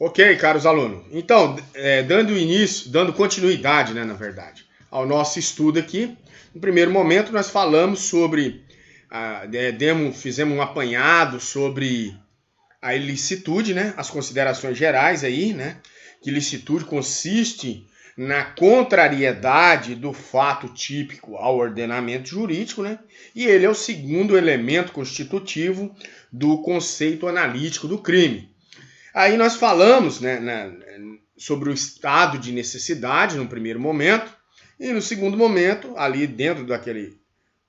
Ok, caros alunos. Então, dando continuidade, né, na verdade, ao nosso estudo aqui, no primeiro momento nós falamos sobre, fizemos um apanhado sobre a ilicitude, né, as considerações gerais aí, né, que ilicitude consiste na contrariedade do fato típico ao ordenamento jurídico, né, e ele é o segundo elemento constitutivo do conceito analítico do crime. Aí nós falamos, né, sobre o estado de necessidade no primeiro momento, e no segundo momento, ali dentro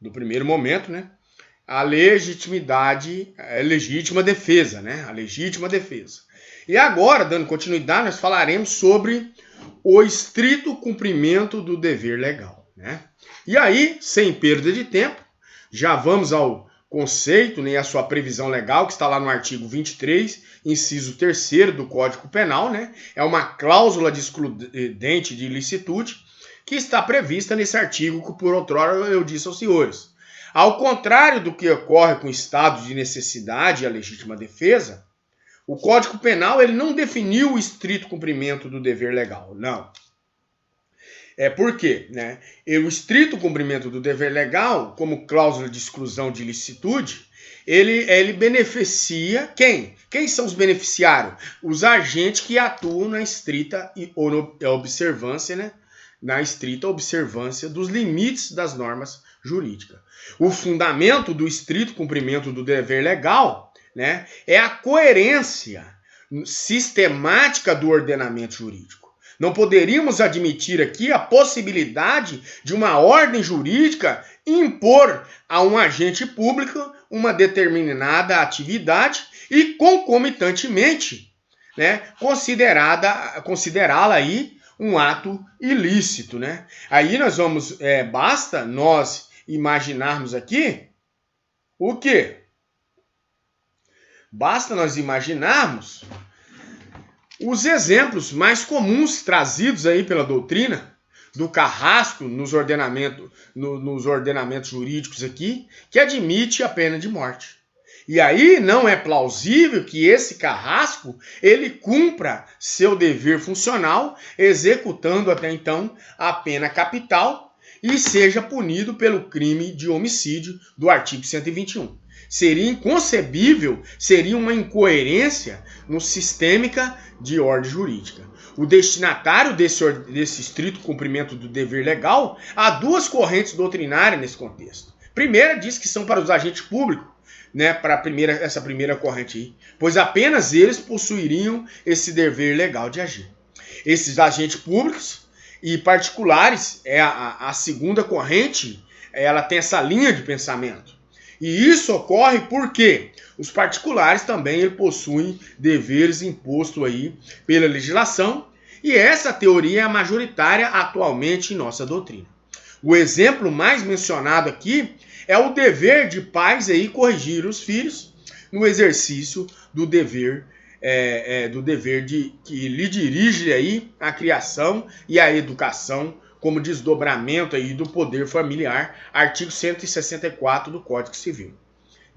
do primeiro momento, né, a legitimidade, a legítima defesa, né, a legítima defesa. E agora, dando continuidade, nós falaremos sobre o estrito cumprimento do dever legal, né? E aí, sem perda de tempo, já vamos ao conceito, né, a sua previsão legal, que está lá no artigo 23, inciso 3º do Código Penal, né? É uma cláusula de excludente de ilicitude que está prevista nesse artigo que por outrora eu disse aos senhores. Ao contrário do que ocorre com o estado de necessidade e a legítima defesa, o Código Penal ele não definiu o estrito cumprimento do dever legal, não. Por quê? Né? O estrito cumprimento do dever legal, como cláusula de exclusão de ilicitude, ele beneficia quem? Quem são os beneficiários? Os agentes que atuam na estrita observância, né? Na estrita observância dos limites das normas jurídicas. O fundamento do estrito cumprimento do dever legal, né, é a coerência sistemática do ordenamento jurídico. Não poderíamos admitir aqui a possibilidade de uma ordem jurídica impor a um agente público uma determinada atividade e, concomitantemente, né, considerá-la aí um ato ilícito, né? Aí nós vamos, basta nós imaginarmos aqui o quê? Basta nós imaginarmos os exemplos mais comuns trazidos aí pela doutrina do carrasco nos ordenamentos jurídicos aqui, que admite a pena de morte. E aí não é plausível que esse carrasco ele cumpra seu dever funcional, executando até então a pena capital e seja punido pelo crime de homicídio do artigo 121. Seria inconcebível, seria uma incoerência no sistêmica de ordem jurídica. O destinatário desse estrito cumprimento do dever legal, há duas correntes doutrinárias nesse contexto. Primeira diz que são para os agentes públicos, né, para essa primeira corrente aí, pois apenas eles possuiriam esse dever legal de agir. Esses agentes públicos e particulares, a segunda corrente, ela tem essa linha de pensamento. E isso ocorre porque os particulares também possuem deveres impostos aí pela legislação, e essa teoria é a majoritária atualmente em nossa doutrina. O exemplo mais mencionado aqui é o dever de pais aí corrigir os filhos no exercício do dever que lhe dirige aí a criação e a educação como desdobramento aí do poder familiar, artigo 164 do Código Civil.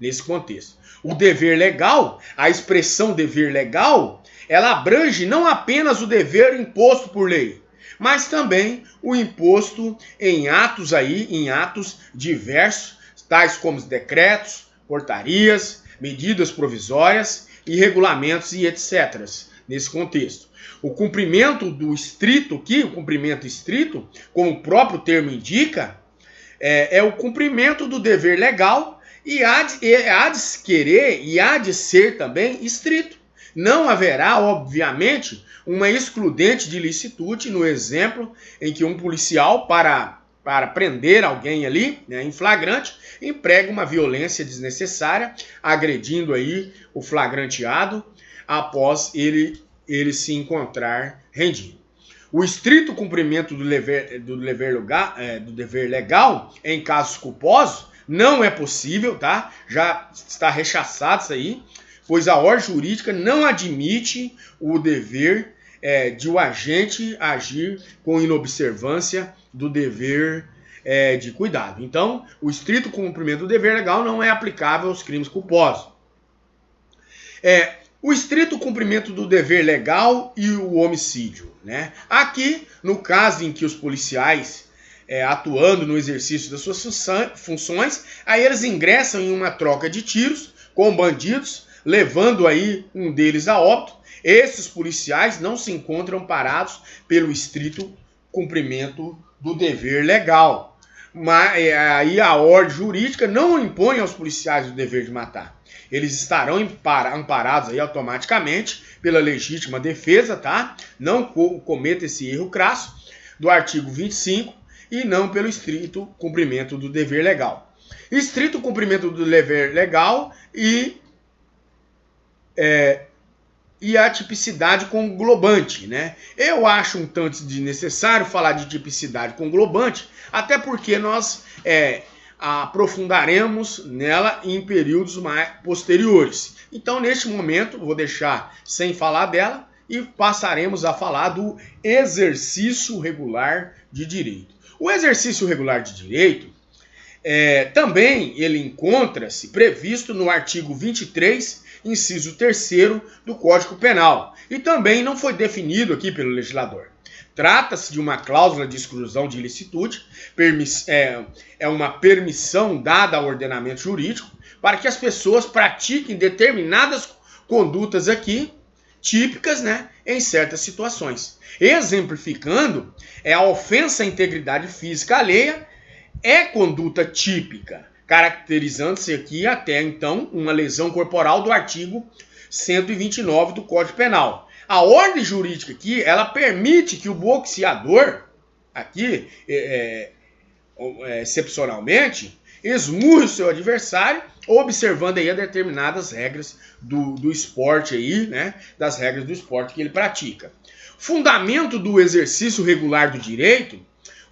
Nesse contexto, o dever legal, a expressão dever legal, ela abrange não apenas o dever imposto por lei, mas também o imposto em atos diversos, tais como decretos, portarias, medidas provisórias e regulamentos e etc. Nesse contexto. O cumprimento do estrito aqui, o cumprimento estrito, como o próprio termo indica, é o cumprimento do dever legal e há de querer e há de ser também estrito. Não haverá, obviamente, uma excludente de ilicitude no exemplo em que um policial, para prender alguém ali, né, em flagrante, emprega uma violência desnecessária, agredindo aí o flagranteado após ele se encontrar rendido. O estrito cumprimento do dever legal em casos culposos não é possível, tá? Já está rechaçado isso aí, pois a ordem jurídica não admite o dever de o agente agir com inobservância do dever de cuidado. Então, o estrito cumprimento do dever legal não é aplicável aos crimes culposos. O estrito cumprimento do dever legal e o homicídio, né? Aqui, no caso em que os policiais atuando no exercício das suas funções, aí eles ingressam em uma troca de tiros com bandidos, levando aí um deles a óbito. Esses policiais não se encontram parados pelo estrito cumprimento do dever legal. Mas aí a ordem jurídica não impõe aos policiais o dever de matar. Eles estarão amparados aí automaticamente pela legítima defesa, tá? Não cometa esse erro crasso do artigo 25 e não pelo estrito cumprimento do dever legal. Estrito cumprimento do dever legal e a tipicidade conglobante, né? Eu acho um tanto desnecessário falar de tipicidade conglobante, até porque nós aprofundaremos nela em períodos mais posteriores. Então, neste momento, vou deixar sem falar dela e passaremos a falar do exercício regular de direito. O exercício regular de direito também ele encontra-se previsto no artigo 23, inciso 3º do Código Penal, e também não foi definido aqui pelo legislador. Trata-se de uma cláusula de exclusão de ilicitude, uma permissão dada ao ordenamento jurídico para que as pessoas pratiquem determinadas condutas aqui, típicas, né, em certas situações. Exemplificando, a ofensa à integridade física alheia é conduta típica, caracterizando-se aqui até então uma lesão corporal do artigo 129 do Código Penal. A ordem jurídica aqui, ela permite que o boxeador, aqui, excepcionalmente, esmurre o seu adversário, observando aí determinadas regras do esporte aí, né, das regras do esporte que ele pratica. Fundamento do exercício regular do direito,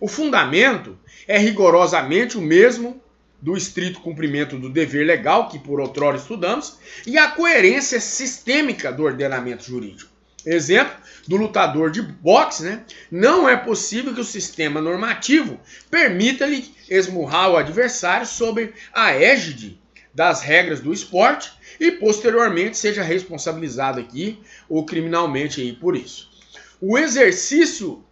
o fundamento é rigorosamente o mesmo do estrito cumprimento do dever legal, que por outrora estudamos, e a coerência sistêmica do ordenamento jurídico. Exemplo do lutador de boxe, né? Não é possível que o sistema normativo permita-lhe esmurrar o adversário sob a égide das regras do esporte e posteriormente seja responsabilizado aqui ou criminalmente aí por isso. O exercício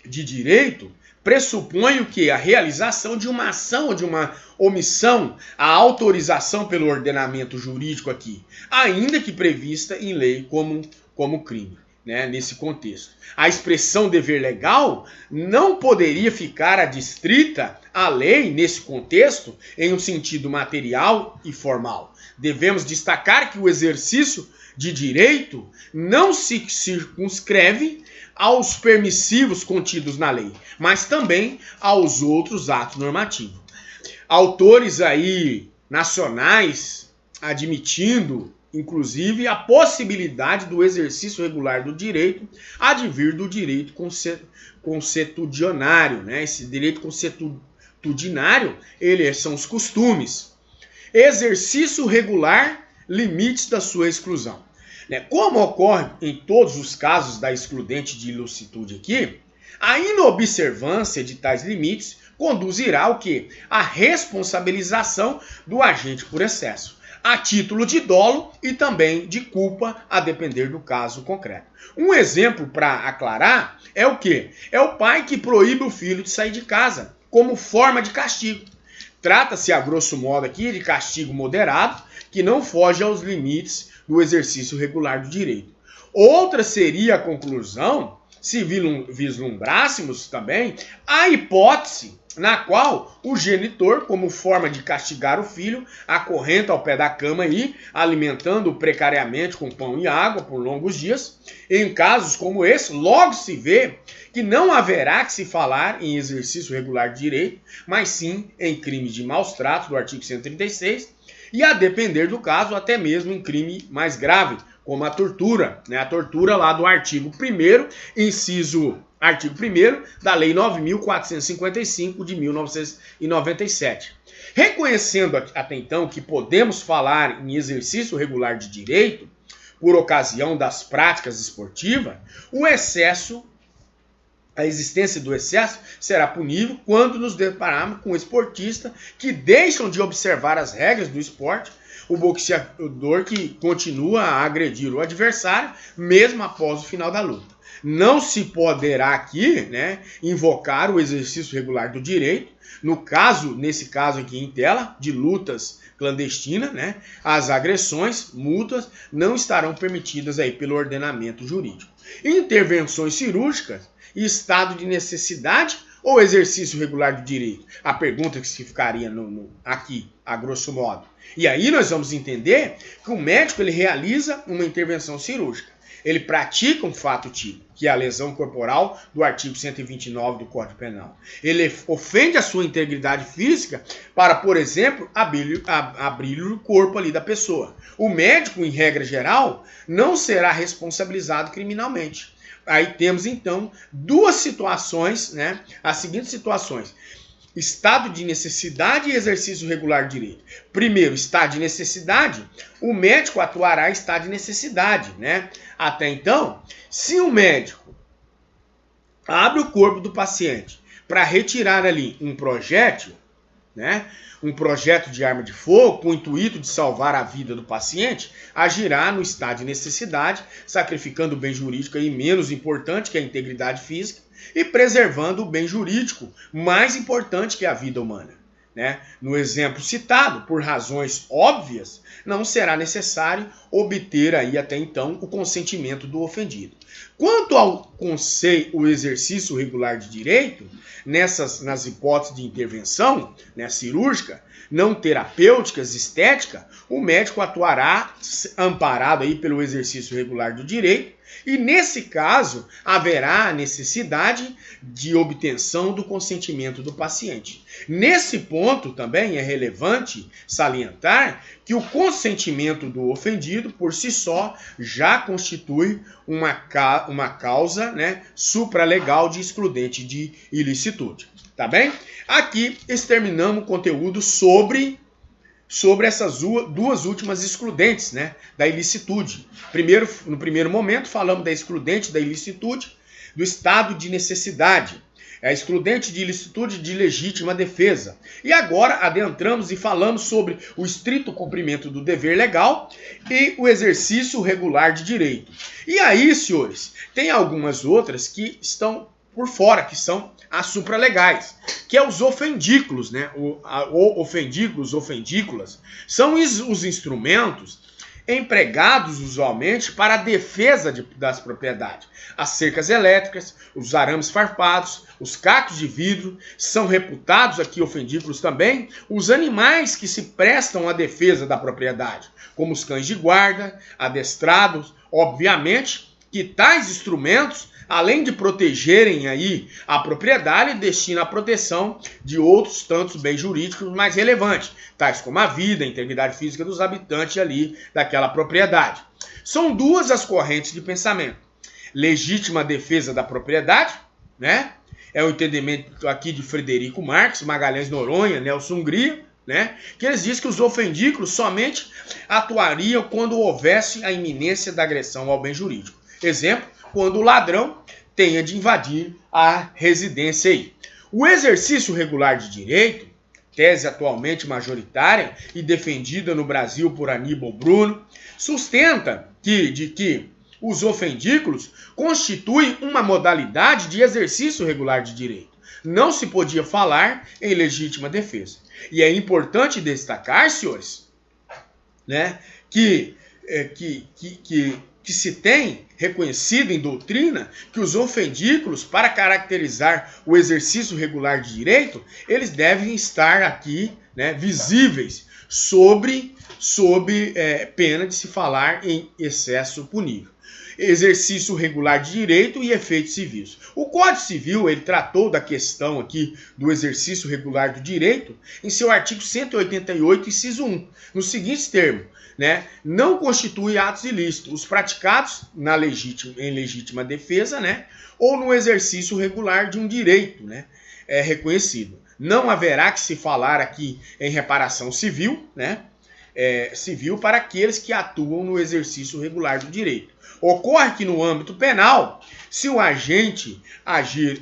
de direito pressupõe o quê? A realização de uma ação ou de uma omissão, a autorização pelo ordenamento jurídico aqui, ainda que prevista em lei como crime, né, nesse contexto. A expressão dever legal não poderia ficar adstrita à lei nesse contexto em um sentido material e formal. Devemos destacar que o exercício de direito não se circunscreve aos permissivos contidos na lei, mas também aos outros atos normativos. Autores aí nacionais admitindo, inclusive, a possibilidade do exercício regular do direito advir do direito consuetudinário, né? Esse direito consuetudinário, são os costumes. Exercício regular, limites da sua exclusão. Como ocorre em todos os casos da excludente de ilicitude aqui, a inobservância de tais limites conduzirá ao quê? A responsabilização do agente por excesso, a título de dolo e também de culpa, a depender do caso concreto. Um exemplo para aclarar é o quê? É o pai que proíbe o filho de sair de casa como forma de castigo. Trata-se, a grosso modo aqui, de castigo moderado, que não foge aos limites do exercício regular do direito. Outra seria a conclusão, se vislumbrássemos também, a hipótese na qual o genitor, como forma de castigar o filho, acorrenta ao pé da cama e alimentando-o precariamente com pão e água por longos dias. Em casos como esse, logo se vê que não haverá que se falar em exercício regular de direito, mas sim em crime de maus tratos do artigo 136, e a depender do caso, até mesmo em crime mais grave, como a tortura, né? A tortura lá do artigo 1º, artigo 1º da Lei 9.455 de 1997. Reconhecendo até então que podemos falar em exercício regular de direito por ocasião das práticas esportivas, o excesso a existência do excesso será punível quando nos depararmos com um esportista que deixam de observar as regras do esporte, o boxeador que continua a agredir o adversário mesmo após o final da luta. Não se poderá aqui, né, invocar o exercício regular do direito. Nesse caso aqui em tela, de lutas clandestinas, né, as agressões mútuas não estarão permitidas aí pelo ordenamento jurídico. Intervenções cirúrgicas, estado de necessidade ou exercício regular do direito? A pergunta que se ficaria aqui, a grosso modo. E aí nós vamos entender que o médico ele realiza uma intervenção cirúrgica. Ele pratica um fato típico, que é a lesão corporal do artigo 129 do Código Penal. Ele ofende a sua integridade física para, por exemplo, abrir o corpo ali da pessoa. O médico, em regra geral, não será responsabilizado criminalmente. Aí temos, então, duas situações, né? As seguintes situações. Estado de necessidade e exercício regular de direito. Primeiro, estado de necessidade, o médico atuará em estado de necessidade, né? Até então, se o médico abre o corpo do paciente para retirar ali um projétil, né? Um projeto de arma de fogo com o intuito de salvar a vida do paciente, agirá no estado de necessidade, sacrificando o bem jurídico aí menos importante, que é a integridade física, e preservando o bem jurídico mais importante, que é a vida humana. Né? No exemplo citado, por razões óbvias, não será necessário obter aí até então o consentimento do ofendido. Quanto ao o exercício regular de direito, nas hipóteses de intervenção, né, cirúrgica, não terapêuticas, estética, o médico atuará amparado aí pelo exercício regular do direito, e nesse caso haverá a necessidade de obtenção do consentimento do paciente. Nesse ponto também é relevante salientar que o consentimento do ofendido por si só já constitui uma causa, né, supralegal de excludente de ilicitude. Tá bem? Aqui exterminamos o conteúdo sobre essas duas últimas excludentes, né, da ilicitude. No primeiro momento, falamos da excludente da ilicitude, do estado de necessidade, a excludente de ilicitude de legítima defesa. E agora adentramos e falamos sobre o estrito cumprimento do dever legal e o exercício regular de direito. E aí, senhores, tem algumas outras que estão por fora, que são as supralegais, que é os ofendículos, né? Ofendículos, ofendículas, são os instrumentos empregados usualmente para a defesa das propriedades. As cercas elétricas, os arames farpados, os cacos de vidro, são reputados aqui ofendículos também, os animais que se prestam à defesa da propriedade, como os cães de guarda, adestrados, obviamente que tais instrumentos, além de protegerem aí a propriedade, destinam a proteção de outros tantos bens jurídicos mais relevantes, tais como a vida, a integridade física dos habitantes ali daquela propriedade. São duas as correntes de pensamento. Legítima defesa da propriedade, né? É o entendimento aqui de Frederico Marx, Magalhães Noronha, Nelson Hungria, né? Que eles dizem que os ofendículos somente atuariam quando houvesse a iminência da agressão ao bem jurídico. Exemplo, quando o ladrão tenha de invadir a residência aí. O exercício regular de direito, tese atualmente majoritária e defendida no Brasil por Aníbal Bruno, sustenta que os ofendículos constituem uma modalidade de exercício regular de direito. Não se podia falar em legítima defesa. E é importante destacar, senhores, né, que se tem reconhecido em doutrina que os ofendículos, para caracterizar o exercício regular de direito, eles devem estar aqui, né, visíveis sob pena de se falar em excesso punível. Exercício regular de direito e efeitos civis. O Código Civil, ele tratou da questão aqui do exercício regular do direito em seu artigo 188, inciso 1, nos seguintes termos, né? Não constitui atos ilícitos os praticados em legítima defesa, né? Ou no exercício regular de um direito, né? Reconhecido. Não haverá que se falar aqui em reparação civil, né? civil para aqueles que atuam no exercício regular do direito. Ocorre que no âmbito penal, se o agente agir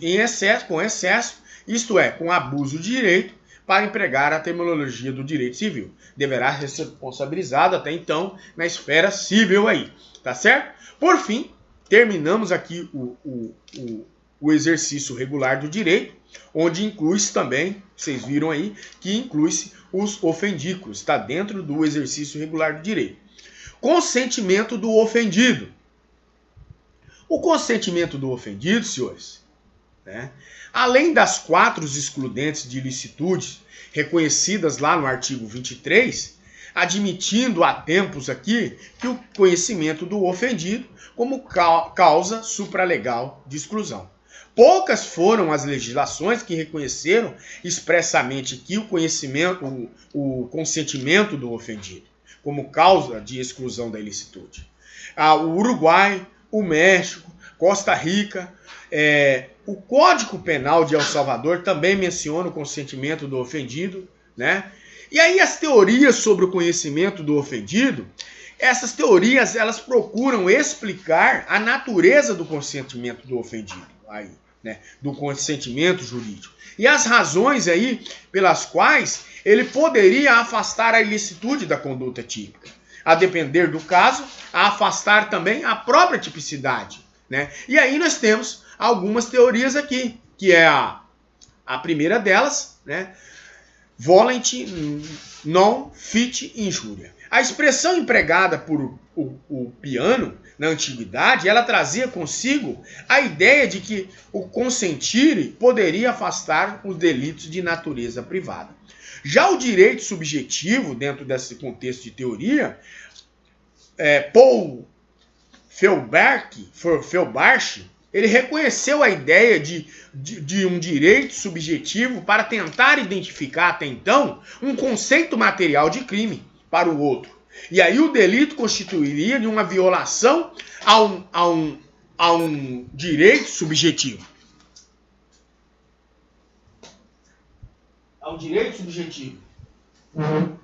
com excesso, isto é, com abuso de direito, para empregar a terminologia do direito civil, deverá ser responsabilizado até então na esfera civil aí, tá certo? Por fim, terminamos aqui o exercício regular do direito, onde inclui-se também, vocês viram aí, que inclui-se os ofendículos, está dentro do exercício regular do direito. Consentimento do ofendido. O consentimento do ofendido, senhores, né, além das 4 excludentes de ilicitude reconhecidas lá no artigo 23, admitindo há tempos aqui que o conhecimento do ofendido como causa supralegal de exclusão. Poucas foram as legislações que reconheceram expressamente que o consentimento do ofendido como causa de exclusão da ilicitude. O Uruguai, o México, Costa Rica, o Código Penal de El Salvador também menciona o consentimento do ofendido, né? E aí as teorias sobre o conhecimento do ofendido, essas teorias elas procuram explicar a natureza do consentimento do ofendido, aí, né? Do consentimento jurídico. E as razões aí pelas quais ele poderia afastar a ilicitude da conduta típica. A depender do caso, a afastar também a própria tipicidade, né? E aí nós temos algumas teorias aqui, que é a primeira delas, né? Volent non fit injuria. A expressão empregada por o Piano na antiguidade, ela trazia consigo a ideia de que o consentir poderia afastar os delitos de natureza privada. Já o direito subjetivo, dentro desse contexto de teoria, Paul Feuerbach, ele reconheceu a ideia de um direito subjetivo para tentar identificar até então um conceito material de crime para o outro. E aí o delito constituiria de uma violação a um direito subjetivo. A um direito subjetivo. O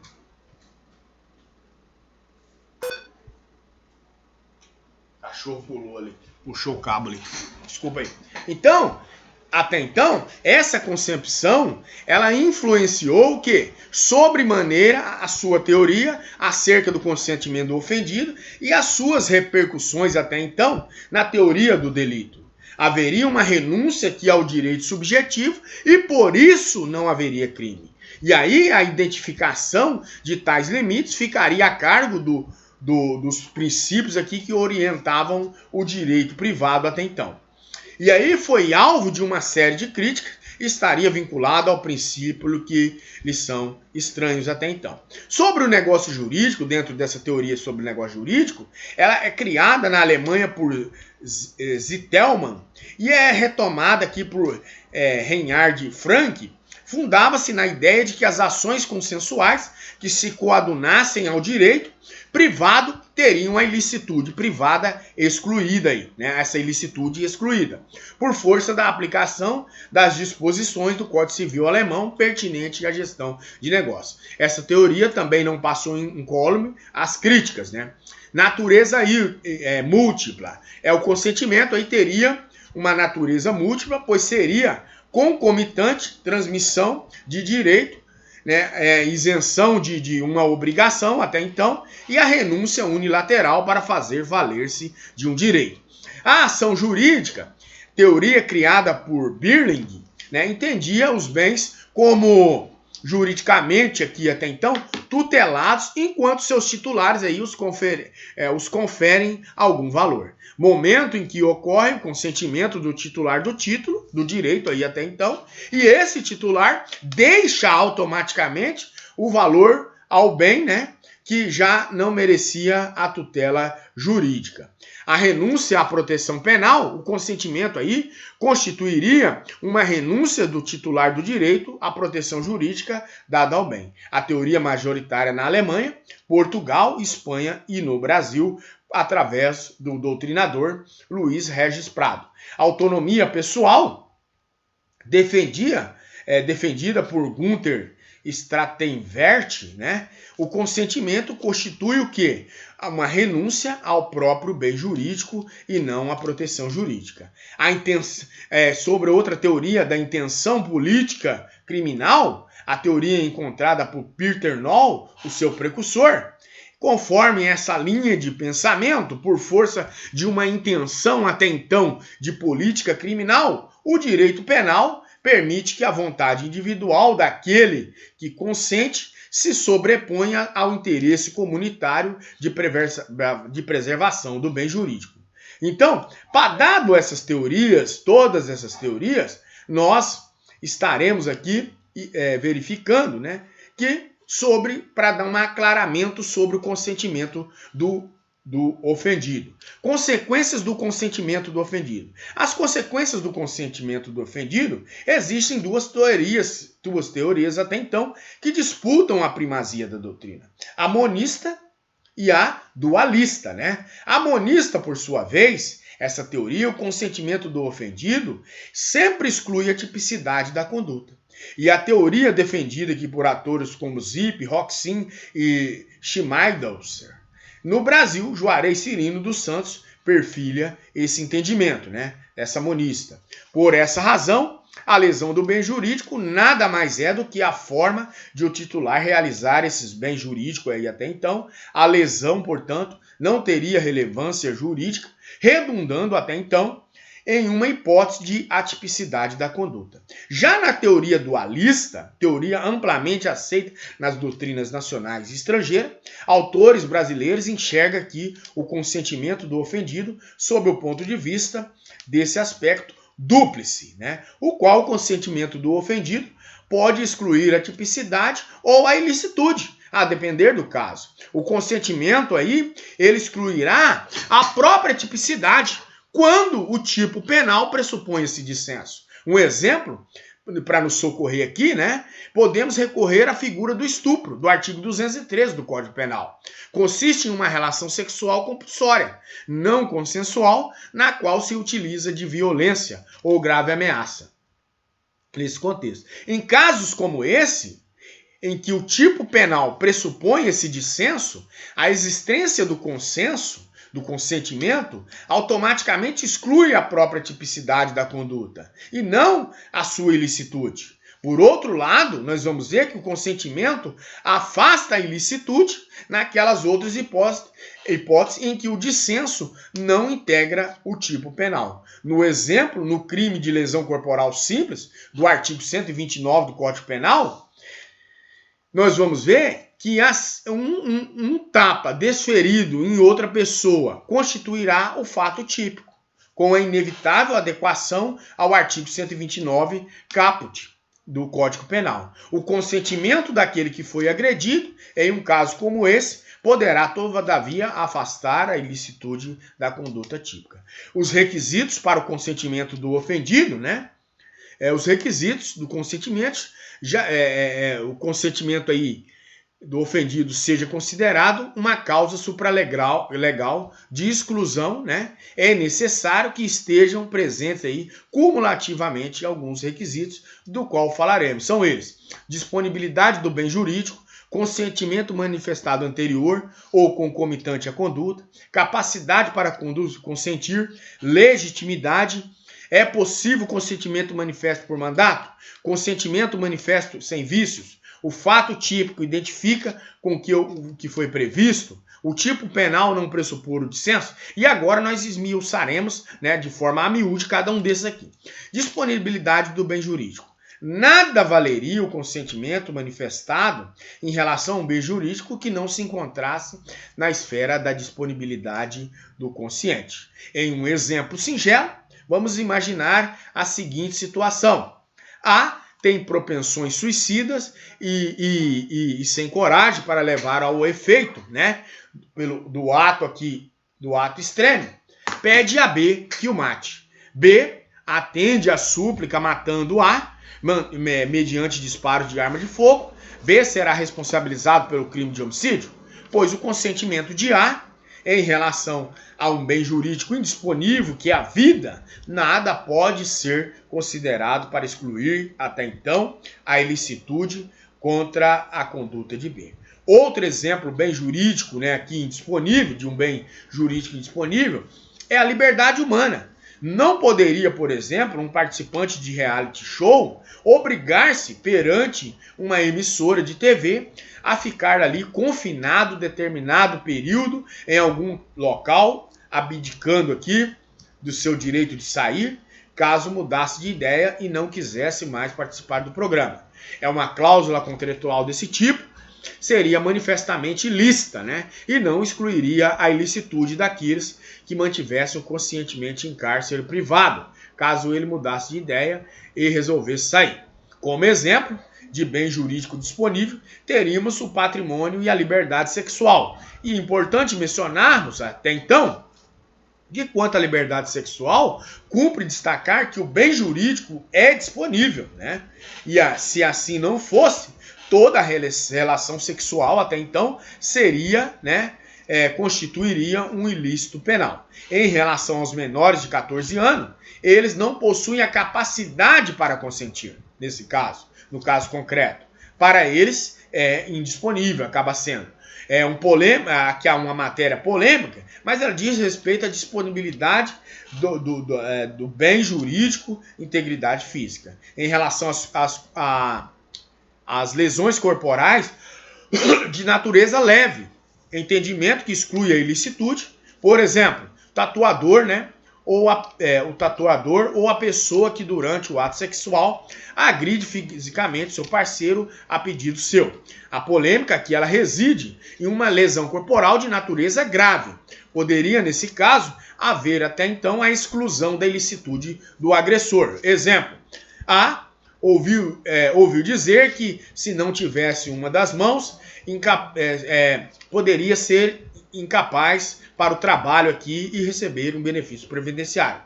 cachorro pulou ali, puxou o cabo ali. Desculpa aí. Então, até então, essa concepção, ela influenciou o quê? Sobremaneira a sua teoria acerca do consentimento do ofendido e as suas repercussões até então na teoria do delito. Haveria uma renúncia aqui ao direito subjetivo e por isso não haveria crime. E aí a identificação de tais limites ficaria a cargo dos princípios aqui que orientavam o direito privado até então. E aí foi alvo de uma série de críticas e estaria vinculado ao princípio que lhes são estranhos até então. Sobre o negócio jurídico, dentro dessa teoria sobre o negócio jurídico, ela é criada na Alemanha por Zitelmann e é retomada aqui por Reinhard Frank. Fundava-se na ideia de que as ações consensuais que se coadunassem ao direito privado teriam a ilicitude privada excluída aí, né? Essa ilicitude excluída, por força da aplicação das disposições do Código Civil alemão pertinente à gestão de negócio. Essa teoria também não passou incólume às críticas, né? Natureza múltipla. O consentimento aí teria uma natureza múltipla, pois seria concomitante transmissão de direito, né, isenção de uma obrigação até então e a renúncia unilateral para fazer valer-se de um direito. A ação jurídica, teoria criada por Birling, né, entendia os bens como juridicamente aqui até então tutelados, enquanto seus titulares aí os conferem algum valor. Momento em que ocorre o consentimento do titular do título, do direito aí até então, e esse titular deixa automaticamente o valor ao bem, né, que já não merecia a tutela jurídica. A renúncia à proteção penal, o consentimento aí, constituiria uma renúncia do titular do direito à proteção jurídica dada ao bem. A teoria majoritária na Alemanha, Portugal, Espanha e no Brasil, através do doutrinador Luiz Regis Prado. A autonomia pessoal defendida por Gunther Stratenvert, né, o consentimento constitui o quê? Uma renúncia ao próprio bem jurídico e não à proteção jurídica. Sobre outra teoria da intenção política criminal, a teoria encontrada por Peter Noll, o seu precursor, conforme essa linha de pensamento, por força de uma intenção até então de política criminal, o direito penal permite que a vontade individual daquele que consente se sobreponha ao interesse comunitário de preservação do bem jurídico. Então, dado essas teorias, todas essas teorias, nós estaremos aqui verificando, né, que para dar um aclaramento sobre o consentimento do ofendido. Consequências do consentimento do ofendido. As consequências do consentimento do ofendido, existem duas teorias até então, que disputam a primazia da doutrina. A monista e a dualista, né? A monista, por sua vez, essa teoria, o consentimento do ofendido, sempre exclui a tipicidade da conduta. E a defendida aqui por atores como Zip, Roxin e Schmeidelser, no Brasil, Juarez Cirino dos Santos perfilha esse entendimento, né? Essa monista. Por essa razão, a lesão do bem jurídico nada mais é do que a forma de o titular realizar esses bens jurídicos aí até então. A lesão, portanto, não teria relevância jurídica, redundando até então em uma hipótese de atipicidade da conduta. Já na teoria dualista, teoria amplamente aceita nas doutrinas nacionais e estrangeiras, autores brasileiros enxergam aqui o consentimento do ofendido sob o ponto de vista desse aspecto dúplice, né? O qual o consentimento do ofendido pode excluir a tipicidade ou a ilicitude, a depender do caso. O consentimento aí, ele excluirá a própria tipicidade, quando o tipo penal pressupõe esse dissenso. Um exemplo, para nos socorrer aqui, né? Podemos recorrer à figura do estupro, do artigo 213 do Código Penal. Consiste em uma relação sexual compulsória, não consensual, na qual se utiliza de violência ou grave ameaça. Nesse contexto. Em casos como esse, em que o tipo penal pressupõe esse dissenso, a existência do consentimento, automaticamente exclui a própria tipicidade da conduta e não a sua ilicitude. Por outro lado, nós vamos ver que o consentimento afasta a ilicitude naquelas outras hipóteses em que o dissenso não integra o tipo penal. No exemplo, no crime de lesão corporal simples, do artigo 129 do Código Penal, nós vamos ver que um tapa desferido em outra pessoa constituirá o fato típico, com a inevitável adequação ao artigo 129 caput do Código Penal. O consentimento daquele que foi agredido, em um caso como esse, poderá, todavia, afastar a ilicitude da conduta típica. Os requisitos para o consentimento do ofendido, né? Os requisitos do consentimento, o consentimento aí do ofendido seja considerado uma causa supralegal de exclusão, né? É necessário que estejam presentes aí cumulativamente alguns requisitos do qual falaremos. São eles: disponibilidade do bem jurídico, consentimento manifestado anterior ou concomitante à conduta, capacidade para consentir, legitimidade. É possível consentimento manifesto por mandato? Consentimento manifesto sem vícios? O fato típico identifica com o que foi previsto? O tipo penal não pressupor o dissenso? E agora nós esmiuçaremos, né, de forma a miúde cada um desses aqui. Disponibilidade do bem jurídico. Nada valeria o consentimento manifestado em relação ao bem jurídico que não se encontrasse na esfera da disponibilidade do consciente. Em um exemplo singelo, vamos imaginar a seguinte situação. A tem propensões suicidas e sem coragem para levar ao efeito, né, do ato extremo, pede a B que o mate. B atende a súplica matando A, mediante disparo de arma de fogo. B será responsabilizado pelo crime de homicídio, pois o consentimento de A em relação a um bem jurídico indisponível, que é a vida, nada pode ser considerado para excluir, até então, a ilicitude contra a conduta de B. Outro exemplo bem jurídico, né, aqui indisponível, de um bem jurídico indisponível, é a liberdade humana. Não poderia, por exemplo, um participante de reality show obrigar-se perante uma emissora de TV a ficar ali confinado determinado período em algum local, abdicando aqui do seu direito de sair, caso mudasse de ideia e não quisesse mais participar do programa. É uma cláusula contratual desse tipo, seria manifestamente ilícita, né? E não excluiria a ilicitude daqueles que mantivessem conscientemente em cárcere privado, caso ele mudasse de ideia e resolvesse sair. Como exemplo de bem jurídico disponível, teríamos o patrimônio e a liberdade sexual. E é importante mencionarmos até então que quanto à liberdade sexual, cumpre destacar que o bem jurídico é disponível, né? E se assim não fosse, toda a relação sexual até então seria, né, constituiria um ilícito penal. Em relação aos menores de 14 anos, eles não possuem a capacidade para consentir, nesse caso, no caso concreto. Para eles é indisponível, acaba sendo. Aqui há uma matéria polêmica, mas ela diz respeito à disponibilidade do bem jurídico, integridade física. Em relação às lesões corporais de natureza leve, entendimento que exclui a ilicitude, por exemplo, tatuador, né? O tatuador ou a pessoa que durante o ato sexual agride fisicamente seu parceiro a pedido seu. A polêmica aqui ela reside em uma lesão corporal de natureza grave. Poderia, nesse caso, haver até então a exclusão da ilicitude do agressor. Exemplo, ouviu dizer que se não tivesse uma das mãos, poderia ser incapaz para o trabalho aqui e receber um benefício previdenciário.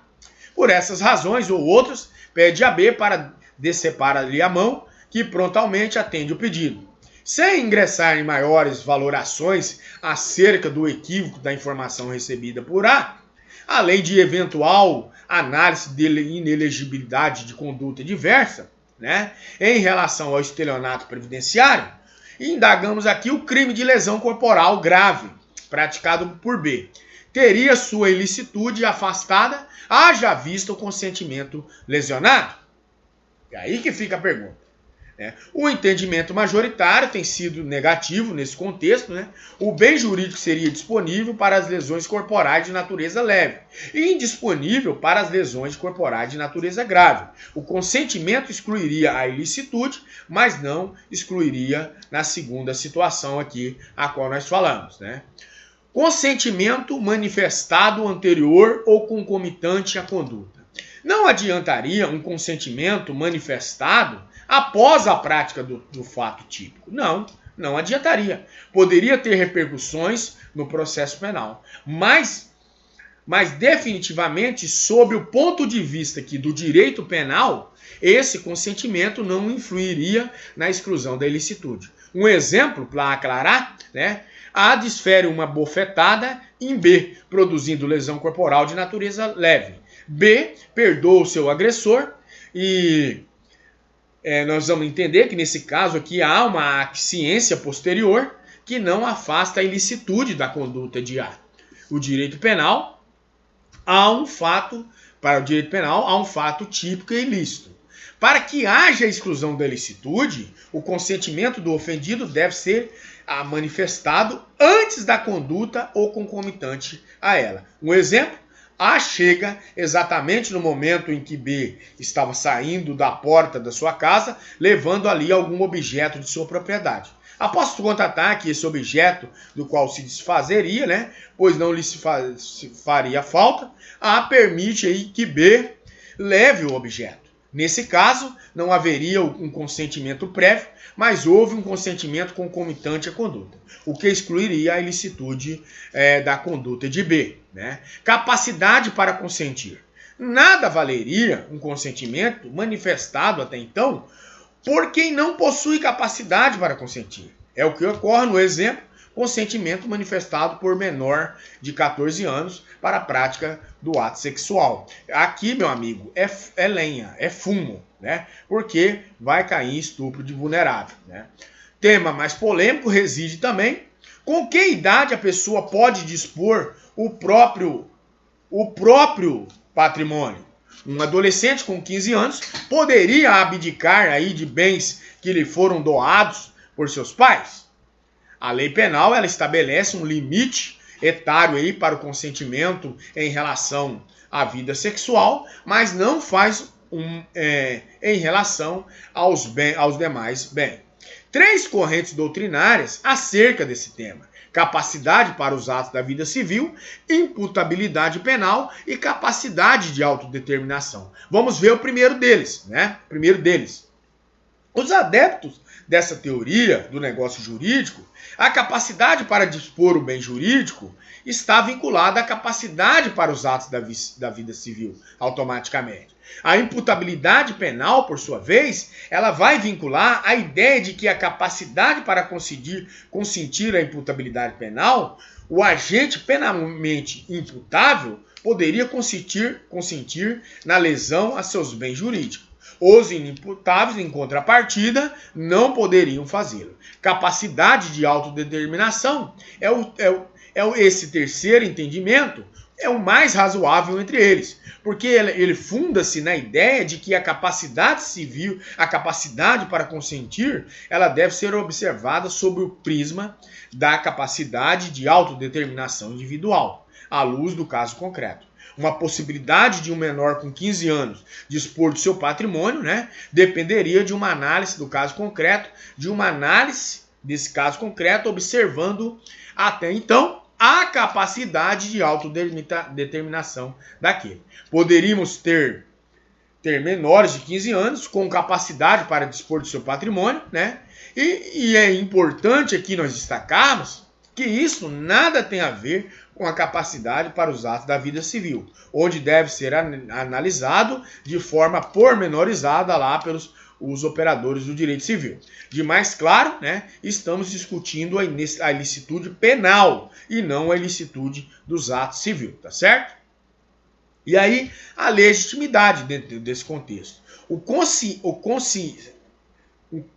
Por essas razões ou outras, pede a B para decepar ali a mão, que prontamente atende o pedido. Sem ingressar em maiores valorações acerca do equívoco da informação recebida por A, além de eventual análise de inelegibilidade de conduta diversa, né, em relação ao estelionato previdenciário, indagamos aqui o crime de lesão corporal grave, praticado por B. Teria sua ilicitude afastada, haja visto o consentimento lesionado? É aí que fica a pergunta. O entendimento majoritário tem sido negativo nesse contexto, né? O bem jurídico seria disponível para as lesões corporais de natureza leve e indisponível para as lesões corporais de natureza grave. O consentimento excluiria a ilicitude, mas não excluiria na segunda situação aqui a qual nós falamos, né? Consentimento manifestado anterior ou concomitante à conduta. Não adiantaria um consentimento manifestado após a prática do fato típico. Não adiantaria. Poderia ter repercussões no processo penal. Mas definitivamente, sob o ponto de vista aqui do direito penal, esse consentimento não influiria na exclusão da ilicitude. Um exemplo, para aclarar, né? A desfere uma bofetada em B, produzindo lesão corporal de natureza leve. B perdoa o seu agressor e nós vamos entender que nesse caso aqui há uma aquiescência posterior que não afasta a ilicitude da conduta de A. O direito penal, para o direito penal, há um fato típico e ilícito. Para que haja exclusão da ilicitude, o consentimento do ofendido deve ser manifestado antes da conduta ou concomitante a ela. Um exemplo, A chega exatamente no momento em que B estava saindo da porta da sua casa, levando ali algum objeto de sua propriedade. Após constatar que esse objeto do qual se desfazeria, né, pois não lhe se faria falta, A permite aí que B leve o objeto. Nesse caso, não haveria um consentimento prévio, mas houve um consentimento concomitante à conduta, o que excluiria a ilicitude da conduta de B. Né? Capacidade para consentir. Nada valeria um consentimento manifestado até então por quem não possui capacidade para consentir. É o que ocorre no exemplo consentimento manifestado por menor de 14 anos para a prática do ato sexual. Aqui, meu amigo, é lenha, é fumo, né? Porque vai cair em estupro de vulnerável, né? Tema mais polêmico reside também com que idade a pessoa pode dispor o próprio patrimônio. Um adolescente com 15 anos poderia abdicar aí de bens que lhe foram doados por seus pais? A lei penal ela estabelece um limite etário aí para o consentimento em relação à vida sexual, mas não faz em relação aos demais bens. 3 correntes doutrinárias acerca desse tema: capacidade para os atos da vida civil, imputabilidade penal e capacidade de autodeterminação. Vamos ver o primeiro deles, né? Os adeptos dessa teoria do negócio jurídico, a capacidade para dispor o bem jurídico está vinculada à capacidade para os atos da vida civil, automaticamente. A imputabilidade penal, por sua vez, ela vai vincular a ideia de que a capacidade para consentir a imputabilidade penal, o agente penalmente imputável poderia consentir na lesão a seus bens jurídicos. Os inimputáveis, em contrapartida, não poderiam fazê-lo. Capacidade de autodeterminação esse terceiro entendimento é o mais razoável entre eles, porque ele funda-se na ideia de que a capacidade civil, a capacidade para consentir, ela deve ser observada sob o prisma da capacidade de autodeterminação individual, à luz do caso concreto. Uma possibilidade de um menor com 15 anos dispor do seu patrimônio, né, dependeria de uma análise do caso concreto, desse caso concreto, observando até então a capacidade de autodeterminação daquele. Poderíamos ter menores de 15 anos com capacidade para dispor do seu patrimônio, né? E é importante aqui nós destacarmos que isso nada tem a ver com a capacidade para os atos da vida civil, onde deve ser analisado de forma pormenorizada lá pelos os operadores do direito civil. De mais claro, né, estamos discutindo a ilicitude penal e não a ilicitude dos atos civis, tá certo? E aí, a legitimidade dentro desse contexto. O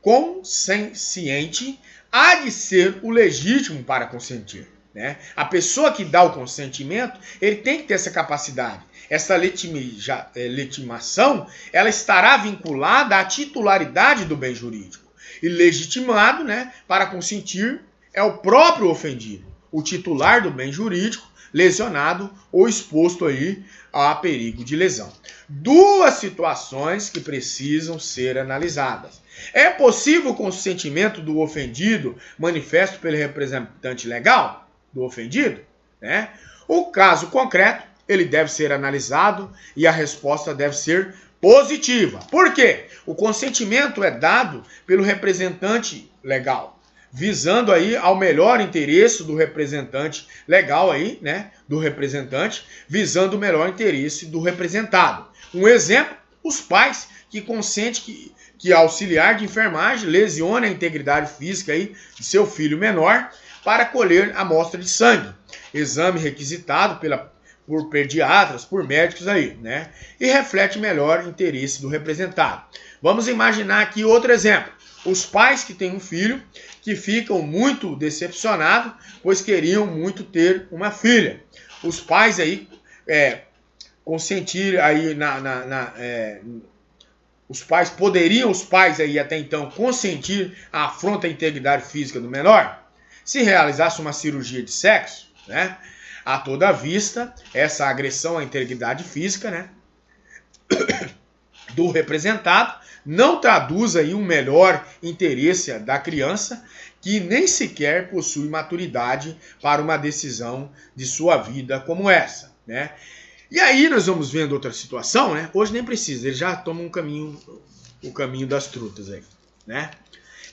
consciente há de ser o legítimo para consentir, né? A pessoa que dá o consentimento, ele tem que ter essa capacidade. Essa legitimação, ela estará vinculada à titularidade do bem jurídico. E legitimado, né, para consentir é o próprio ofendido, o titular do bem jurídico, lesionado ou exposto aí a perigo de lesão. 2 situações que precisam ser analisadas. É possível o consentimento do ofendido manifesto pelo representante legal do ofendido, né? O caso concreto, ele deve ser analisado e a resposta deve ser positiva. Por quê? O consentimento é dado pelo representante legal, visando aí ao melhor interesse do representante legal aí, né? Do representante, visando o melhor interesse do representado. Um exemplo, os pais que consentem que auxiliar de enfermagem lesione a integridade física aí de seu filho menor para colher amostra de sangue. Exame requisitado por pediatras, por médicos aí, né? E reflete melhor o interesse do representado. Vamos imaginar aqui outro exemplo. Os pais que têm um filho que ficam muito decepcionados, pois queriam muito ter uma filha. Os pais aí consentir aí os pais aí até então consentir a afronta à integridade física do menor? Se realizasse uma cirurgia de sexo, né? A toda vista, essa agressão à integridade física, né, do representado não traduz aí um melhor interesse da criança que nem sequer possui maturidade para uma decisão de sua vida como essa, né? E aí nós vamos vendo outra situação, né? Hoje nem precisa, ele já toma o caminho das trutas aí, né?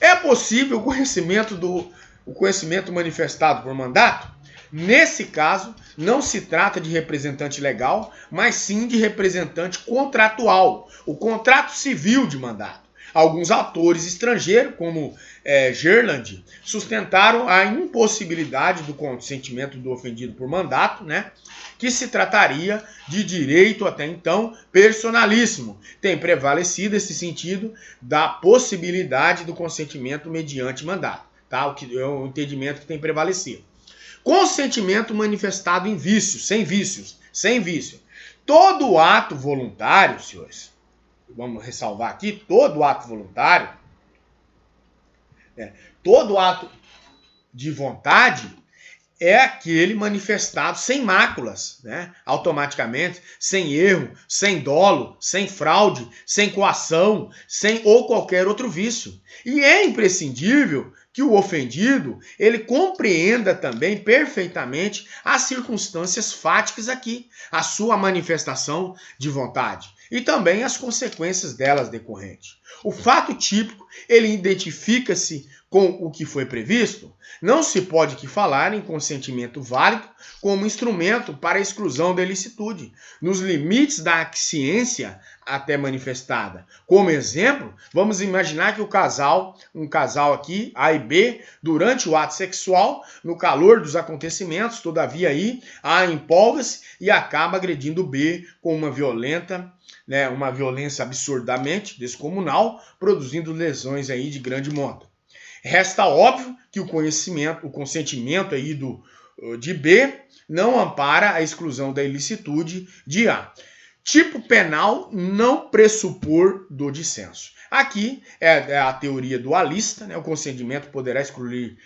É possível o conhecimento manifestado por mandato? Nesse caso, não se trata de representante legal, mas sim de representante contratual, o contrato civil de mandato. Alguns autores estrangeiros, como Gerland, sustentaram a impossibilidade do consentimento do ofendido por mandato, né? Que se trataria de direito até então personalíssimo. Tem prevalecido esse sentido da possibilidade do consentimento mediante mandato, tá? O que é o entendimento que tem prevalecido. Consentimento manifestado em vícios, sem vício. Todo ato voluntário, senhores, vamos ressalvar aqui, todo ato voluntário, todo ato de vontade é aquele manifestado sem máculas, né? Automaticamente, sem erro, sem dolo, sem fraude, sem coação, sem ou qualquer outro vício. E é imprescindível que o ofendido ele compreenda também perfeitamente as circunstâncias fáticas aqui, a sua manifestação de vontade e também as consequências delas decorrentes. O fato típico, ele identifica-se com o que foi previsto. Não se pode aqui falar em consentimento válido como instrumento para a exclusão da ilicitude, nos limites da aquiescência até manifestada. Como exemplo, vamos imaginar que um casal aqui, A e B, durante o ato sexual, no calor dos acontecimentos, todavia aí, A empolga-se e acaba agredindo o B com uma violência absurdamente descomunal, produzindo lesões aí de grande monta. Resta óbvio que o consentimento aí de B não ampara a exclusão da ilicitude de A. Tipo penal não pressupor do dissenso. Aqui é a teoria dualista, né? O consentimento poderá excluir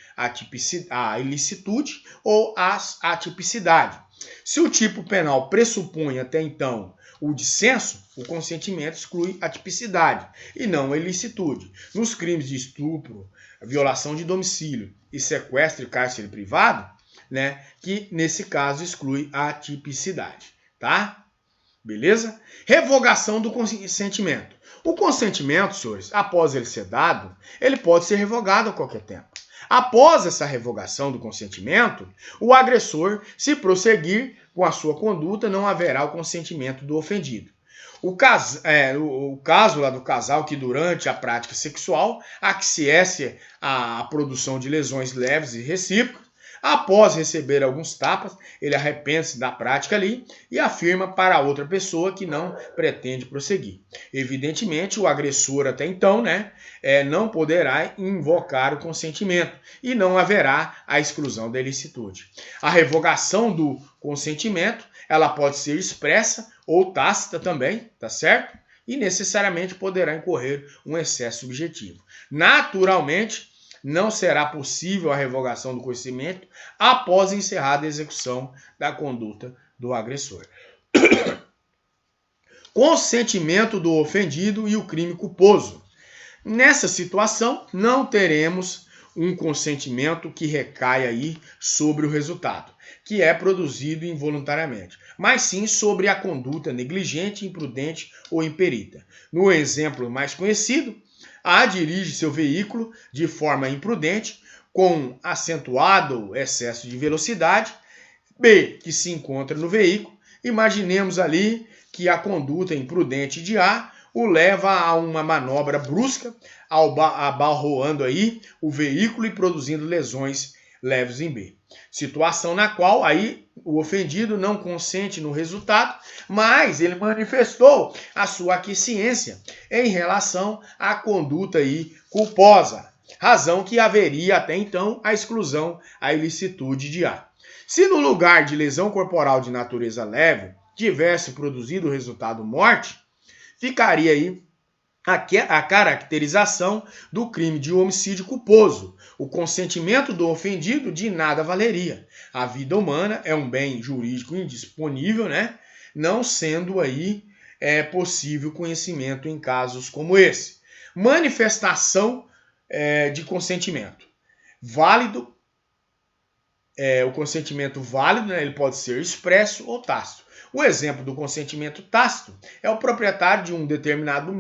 a ilicitude ou a atipicidade. Se o tipo penal pressupõe até então o dissenso, o consentimento exclui a tipicidade e não a ilicitude. Nos crimes de estupro, violação de domicílio e sequestro e cárcere privado, né, que nesse caso exclui a tipicidade, tá? Beleza? Revogação do consentimento. O consentimento, senhores, após ele ser dado, ele pode ser revogado a qualquer tempo. Após essa revogação do consentimento, o agressor, se prosseguir com a sua conduta, não haverá o consentimento do ofendido. O caso lá do casal que durante a prática sexual aquiesce à produção de lesões leves e recíprocas, após receber alguns tapas, ele arrepende-se da prática ali e afirma para a outra pessoa que não pretende prosseguir. Evidentemente, o agressor até então, né, não poderá invocar o consentimento e não haverá a exclusão da ilicitude. A revogação do consentimento, ela pode ser expressa ou tácita também, tá certo? E necessariamente poderá incorrer um excesso subjetivo. Naturalmente, não será possível a revogação do consentimento após encerrada a execução da conduta do agressor. Consentimento do ofendido e o crime culposo. Nessa situação, não teremos um consentimento que recai aí sobre o resultado, que é produzido involuntariamente, mas sim sobre a conduta negligente, imprudente ou imperita. No exemplo mais conhecido, A dirige seu veículo de forma imprudente, com acentuado excesso de velocidade. B, que se encontra no veículo, imaginemos ali que a conduta imprudente de A o leva a uma manobra brusca, abalroando aí o veículo e produzindo lesões leves em B. Situação na qual aí o ofendido não consente no resultado, mas ele manifestou a sua aquiescência em relação à conduta aí culposa, razão que haveria até então a exclusão, a ilicitude de A. Se no lugar de lesão corporal de natureza leve tivesse produzido o resultado morte, ficaria aí a caracterização do crime de homicídio culposo. O consentimento do ofendido de nada valeria. A vida humana é um bem jurídico indisponível, né? Não sendo aí possível conhecimento em casos como esse. Manifestação de consentimento. Válido. O consentimento válido, né? Ele pode ser expresso ou tácito. O exemplo do consentimento tácito é o proprietário de um determinado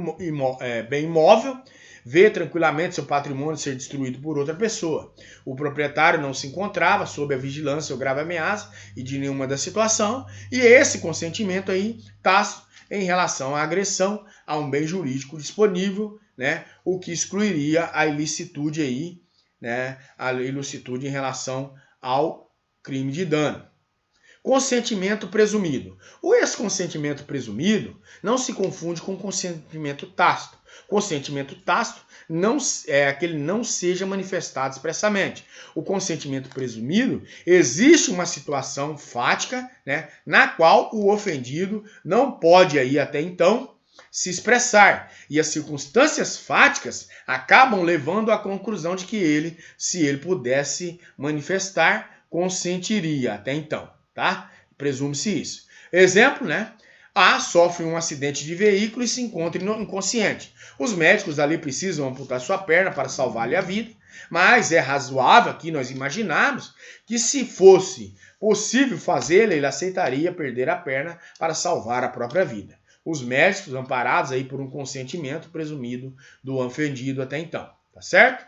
bem imóvel vê tranquilamente seu patrimônio ser destruído por outra pessoa. O proprietário não se encontrava sob a vigilância ou grave ameaça e de nenhuma da situação, e esse consentimento aí tácito em relação à agressão a um bem jurídico disponível, né, o que excluiria a ilicitude aí, né, a ilicitude em relação ao crime de dano. Consentimento presumido. Esse consentimento presumido não se confunde com consentimento tácito. Consentimento tácito não é aquele não seja manifestado expressamente. O consentimento presumido, existe uma situação fática, né, na qual o ofendido não pode aí até então se expressar. E as circunstâncias fáticas acabam levando à conclusão de que ele, se ele pudesse manifestar, consentiria até então. Tá? Presume-se isso. Exemplo, né? A sofre um acidente de veículo e se encontra inconsciente. Os médicos ali precisam amputar sua perna para salvar-lhe a vida, mas é razoável aqui nós imaginarmos que se fosse possível fazê-lo, ele aceitaria perder a perna para salvar a própria vida. Os médicos amparados aí por um consentimento presumido do ofendido até então, tá certo?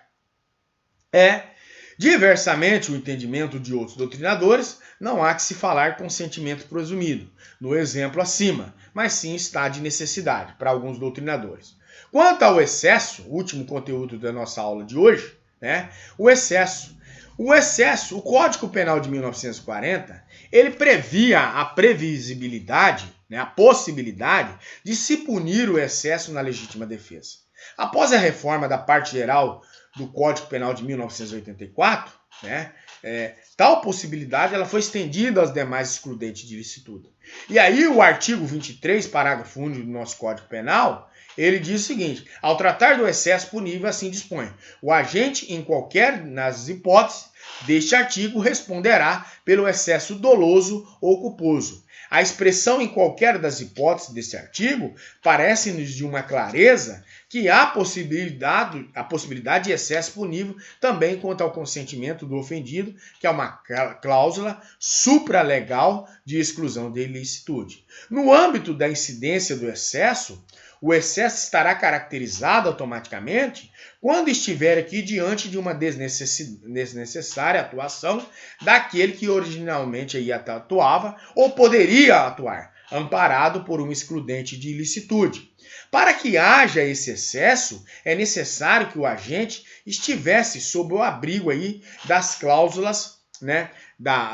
Diversamente o entendimento de outros doutrinadores, não há que se falar consentimento presumido, no exemplo acima, mas sim estado de necessidade, para alguns doutrinadores. Quanto ao excesso, último conteúdo da nossa aula de hoje, né? O excesso, o Código Penal de 1940, ele previa a previsibilidade, né, a possibilidade de se punir o excesso na legítima defesa. Após a reforma da parte geral do Código Penal de 1984, né, tal possibilidade ela foi estendida aos demais excludentes de ilicitude. E aí o artigo 23, parágrafo único do nosso Código Penal, ele diz o seguinte: ao tratar do excesso punível, assim dispõe, o agente, em qualquer nas hipóteses deste artigo, responderá pelo excesso doloso ou culposo. A expressão em qualquer das hipóteses desse artigo parece-nos de uma clareza que há possibilidade de excesso punível também quanto ao consentimento do ofendido, que é uma cláusula supralegal de exclusão de ilicitude. No âmbito da incidência do excesso, o excesso estará caracterizado automaticamente quando estiver aqui diante de uma desnecessária atuação daquele que originalmente aí atuava ou poderia atuar, amparado por um excludente de ilicitude. Para que haja esse excesso, é necessário que o agente estivesse sob o abrigo aí das cláusulas, né,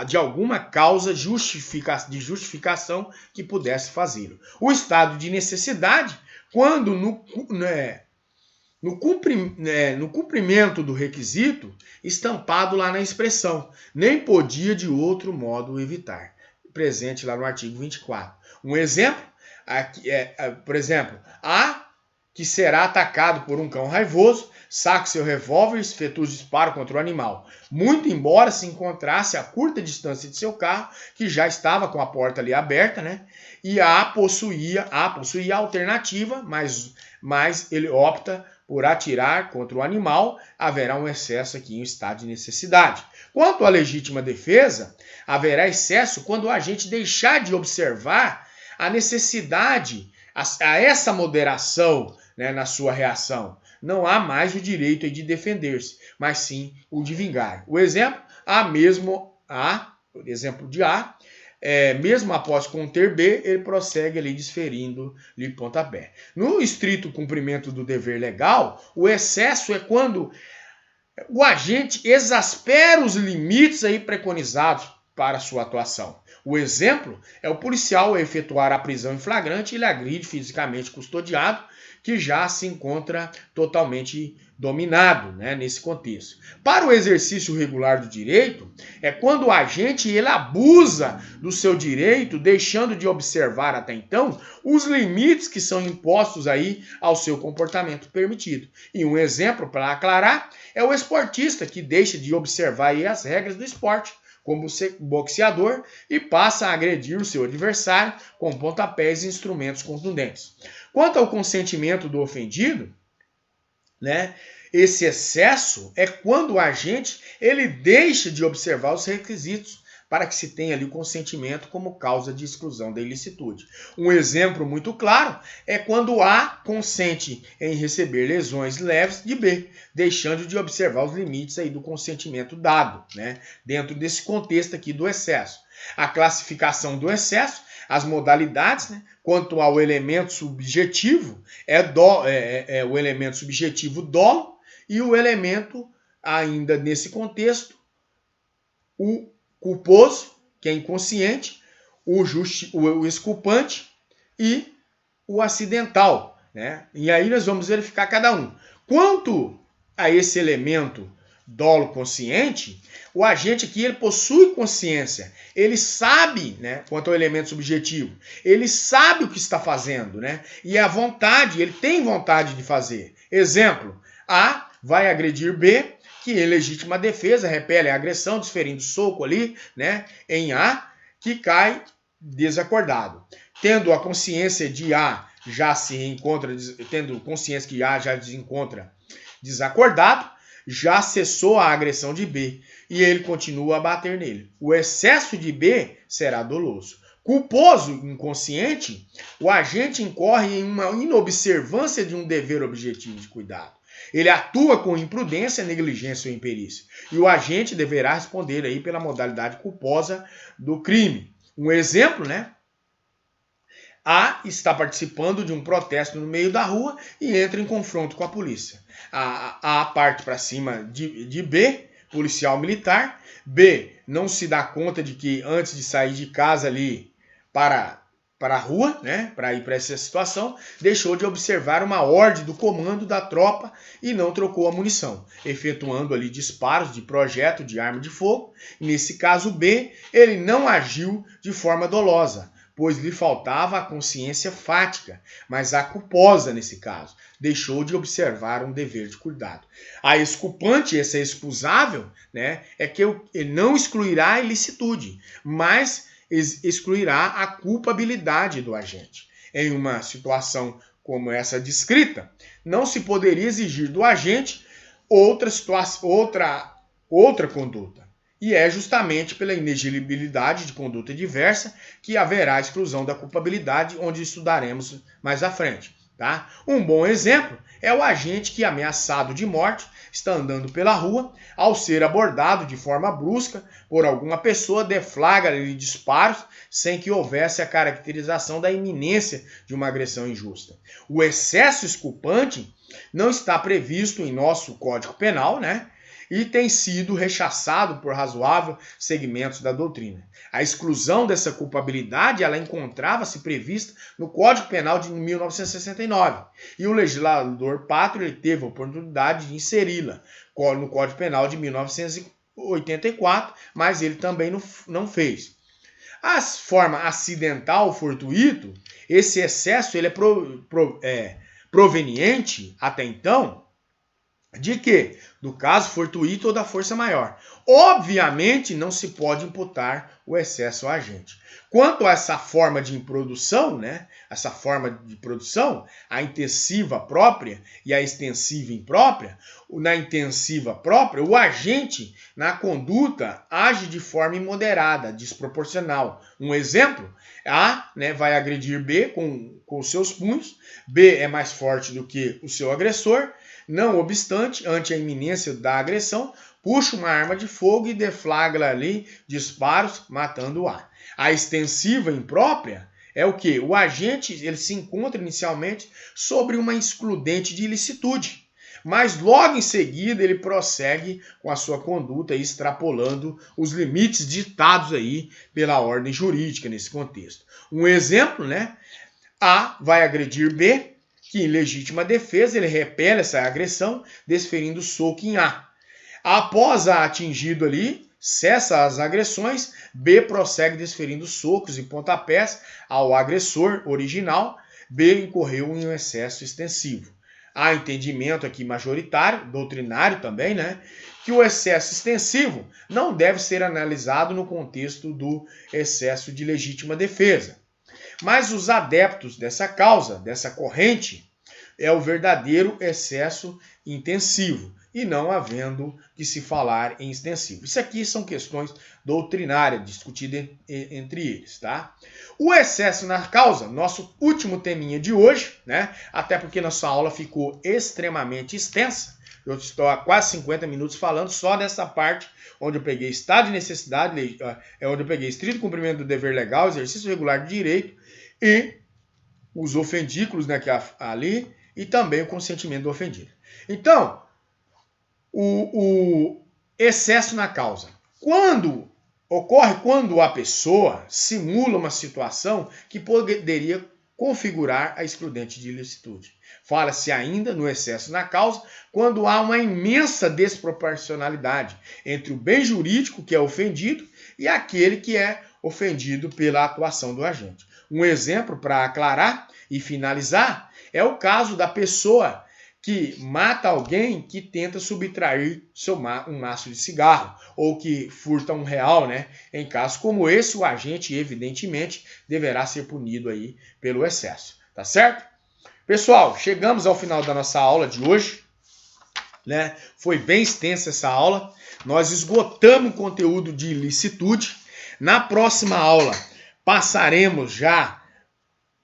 de alguma causa de justificação que pudesse fazê-lo. O estado de necessidade, quando no cumprimento do requisito estampado lá na expressão, nem podia de outro modo evitar, presente lá no artigo 24. Um exemplo, por exemplo, A, que será atacado por um cão raivoso, saca seu revólver e efetua disparo contra o animal, muito embora se encontrasse a curta distância de seu carro, que já estava com a porta ali aberta, né? E A possuía a alternativa, mas ele opta por atirar contra o animal, haverá um excesso aqui em estado de necessidade. Quanto à legítima defesa, haverá excesso quando o agente deixar de observar a necessidade, a essa moderação, né, na sua reação. Não há mais o direito de defender-se, mas sim o de vingar. O exemplo, exemplo de A, mesmo após conter B, ele prossegue ali desferindo-lhe pontapé. No estrito cumprimento do dever legal, o excesso é quando o agente exaspera os limites aí preconizados para sua atuação. O exemplo é o policial efetuar a prisão em flagrante e ele agride fisicamente custodiado, que já se encontra totalmente dominado, né, nesse contexto. Para o exercício regular do direito, é quando o agente ele abusa do seu direito, deixando de observar até então os limites que são impostos aí ao seu comportamento permitido. E um exemplo para aclarar é o esportista que deixa de observar aí as regras do esporte, como boxeador, e passa a agredir o seu adversário com pontapés e instrumentos contundentes. Quanto ao consentimento do ofendido, né, esse excesso é quando o agente ele deixa de observar os requisitos para que se tenha ali o consentimento como causa de exclusão da ilicitude. Um exemplo muito claro é quando A consente em receber lesões leves de B, deixando de observar os limites aí do consentimento dado, né? Dentro desse contexto aqui do excesso. A classificação do excesso, as modalidades, né? Quanto ao elemento subjetivo, é o elemento subjetivo dolo e o elemento, ainda nesse contexto, o culposo, que é inconsciente, o exculpante e o acidental, né? E aí nós vamos verificar cada um. Quanto a esse elemento dolo consciente, o agente aqui ele possui consciência, ele sabe, né, quanto ao elemento subjetivo, ele sabe o que está fazendo, né? E a vontade, ele tem vontade de fazer. Exemplo, A vai agredir B, que em legítima defesa repele a agressão, desferindo soco ali, né, em A, que cai desacordado. Tendo a consciência de A já se encontra, tendo consciência que A já se encontra desacordado, já cessou a agressão de B e ele continua a bater nele. O excesso de B será doloso. Culposo, inconsciente, o agente incorre em uma inobservância de um dever objetivo de cuidado. Ele atua com imprudência, negligência ou imperícia. E o agente deverá responder aí pela modalidade culposa do crime. Um exemplo, né? A está participando de um protesto no meio da rua e entra em confronto com a polícia. A parte para cima de B, policial militar. B não se dá conta de que antes de sair de casa ali para a rua, né, para ir para essa situação, deixou de observar uma ordem do comando da tropa e não trocou a munição, efetuando ali disparos de projétil de arma de fogo. Nesse caso B, ele não agiu de forma dolosa, pois lhe faltava a consciência fática, mas a culposa nesse caso, deixou de observar um dever de cuidado. A exculpante, essa excusável, né, é que ele não excluirá a ilicitude, mas excluirá a culpabilidade do agente. Em uma situação como essa descrita, não se poderia exigir do agente outra conduta. E é justamente pela inexigibilidade de conduta diversa que haverá a exclusão da culpabilidade, onde estudaremos mais à frente. Tá? Um bom exemplo é o agente que, ameaçado de morte, está andando pela rua, ao ser abordado de forma brusca por alguma pessoa, deflagra-lhe disparos sem que houvesse a caracterização da iminência de uma agressão injusta. O excesso exculpante não está previsto em nosso Código Penal, né? E tem sido rechaçado por razoável segmentos da doutrina. A exclusão dessa culpabilidade ela encontrava-se prevista no Código Penal de 1969 e o legislador pátrio ele teve a oportunidade de inseri-la no Código Penal de 1984, mas ele também não fez. A forma acidental, fortuito, esse excesso ele é proveniente, até então, de quê? Do caso fortuito ou da força maior. Obviamente, não se pode imputar o excesso ao agente. Quanto a essa forma de produção, né? Essa forma de produção, a intensiva própria e a extensiva imprópria, na intensiva própria, o agente na conduta age de forma imoderada, desproporcional. Um exemplo, A, né, vai agredir B com seus punhos, B é mais forte do que o seu agressor. Não obstante, ante a iminência da agressão, puxa uma arma de fogo e deflagra ali disparos, matando o A. A extensiva imprópria é o que? O agente ele se encontra inicialmente sobre uma excludente de ilicitude, mas logo em seguida ele prossegue com a sua conduta extrapolando os limites ditados aí pela ordem jurídica nesse contexto. Um exemplo, né? A vai agredir B, que em legítima defesa ele repele essa agressão, desferindo soco em A. Após a atingido ali, cessa as agressões, B prossegue desferindo socos e pontapés ao agressor original, B incorreu em um excesso extensivo. Há entendimento aqui majoritário, doutrinário também, né? Que o excesso extensivo não deve ser analisado no contexto do excesso de legítima defesa. Mas os adeptos dessa causa, dessa corrente, é o verdadeiro excesso intensivo, e não havendo que se falar em extensivo. Isso aqui são questões doutrinárias discutidas entre eles, tá? O excesso na causa, nosso último teminha de hoje, né? Até porque nossa aula ficou extremamente extensa. Eu estou há quase 50 minutos falando só dessa parte onde eu peguei estado de necessidade, onde eu peguei estrito cumprimento do dever legal, exercício regular de direito e os ofendículos, né, que é ali, e também o consentimento do ofendido. Então, o excesso na causa. Ocorre quando a pessoa simula uma situação que poderia configurar a excludente de ilicitude. Fala-se ainda no excesso na causa quando há uma imensa desproporcionalidade entre o bem jurídico, que é ofendido, e aquele que é ofendido pela atuação do agente. Um exemplo para aclarar e finalizar é o caso da pessoa que mata alguém que tenta subtrair um maço de cigarro ou que furta R$1, né? Em caso como esse, o agente, evidentemente, deverá ser punido aí pelo excesso, tá certo? Pessoal, chegamos ao final da nossa aula de hoje, né? Foi bem extensa essa aula. Nós esgotamos o conteúdo de ilicitude. Na próxima aula, passaremos já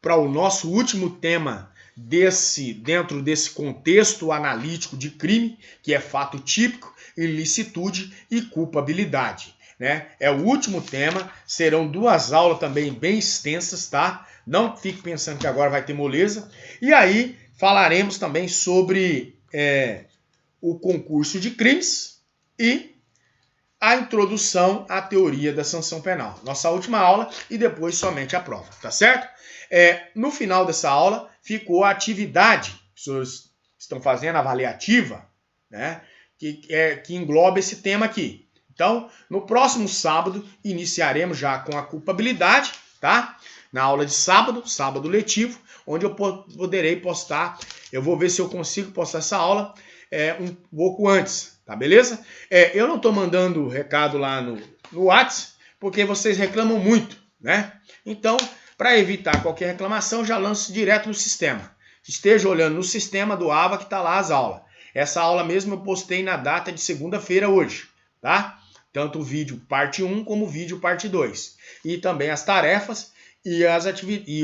para o nosso último tema dentro desse contexto analítico de crime, que é fato típico, ilicitude e culpabilidade, né? É o último tema, serão 2 aulas também bem extensas, tá? Não fique pensando que agora vai ter moleza. E aí falaremos também sobre o concurso de crimes e a introdução à teoria da sanção penal. Nossa última aula e depois somente a prova, tá certo? No final dessa aula ficou a atividade que os senhores estão fazendo, avaliativa, né? Que engloba esse tema aqui. Então, no próximo sábado, iniciaremos já com a culpabilidade, tá? Na aula de sábado, sábado letivo, onde eu poderei postar, eu vou ver se eu consigo postar essa aula um pouco antes, tá beleza? Eu não estou mandando recado lá no WhatsApp, porque vocês reclamam muito, né? Então, para evitar qualquer reclamação, já lanço direto no sistema. Esteja olhando no sistema do AVA que está lá as aulas. Essa aula mesmo eu postei na data de segunda-feira hoje, tá? Tanto o vídeo parte 1 como o vídeo parte 2. E também as tarefas e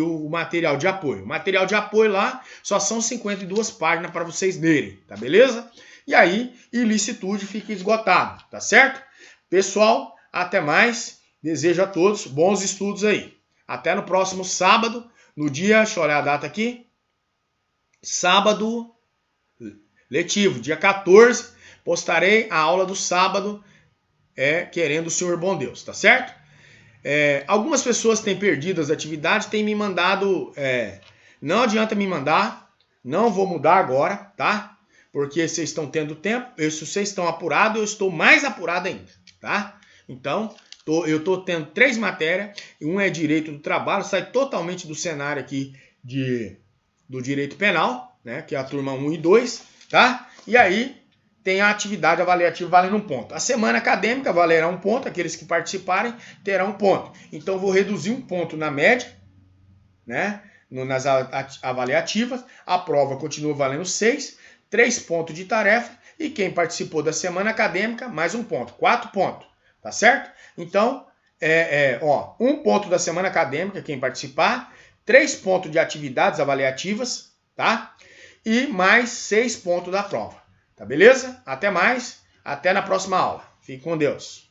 o material de apoio. O material de apoio lá só são 52 páginas para vocês lerem, tá beleza? E aí, ilicitude fica esgotado, tá certo? Pessoal, até mais. Desejo a todos bons estudos aí. Até no próximo sábado, no dia, deixa eu olhar a data aqui, sábado letivo, dia 14, postarei a aula do sábado, querendo o Senhor bom Deus, tá certo? Algumas pessoas têm perdido as atividades, têm me mandado, não adianta me mandar, não vou mudar agora, tá? Porque vocês estão tendo tempo, se vocês estão apurados, eu estou mais apurado ainda, tá? Então, eu estou tendo 3 matérias, um é direito do trabalho, sai totalmente do cenário aqui do direito penal, né, que é a turma 1 e 2, tá? E aí tem a atividade avaliativa valendo 1 ponto. A semana acadêmica valerá 1 ponto, aqueles que participarem terão 1 ponto. Então vou reduzir 1 ponto na média, né, nas avaliativas, a prova continua valendo 6, 3 pontos de tarefa e quem participou da semana acadêmica mais 1 ponto, 4 pontos. Tá certo? Então, 1 ponto da semana acadêmica, quem participar, 3 pontos de atividades avaliativas, tá? E mais 6 pontos da prova. Tá beleza? Até mais, até na próxima aula. Fique com Deus.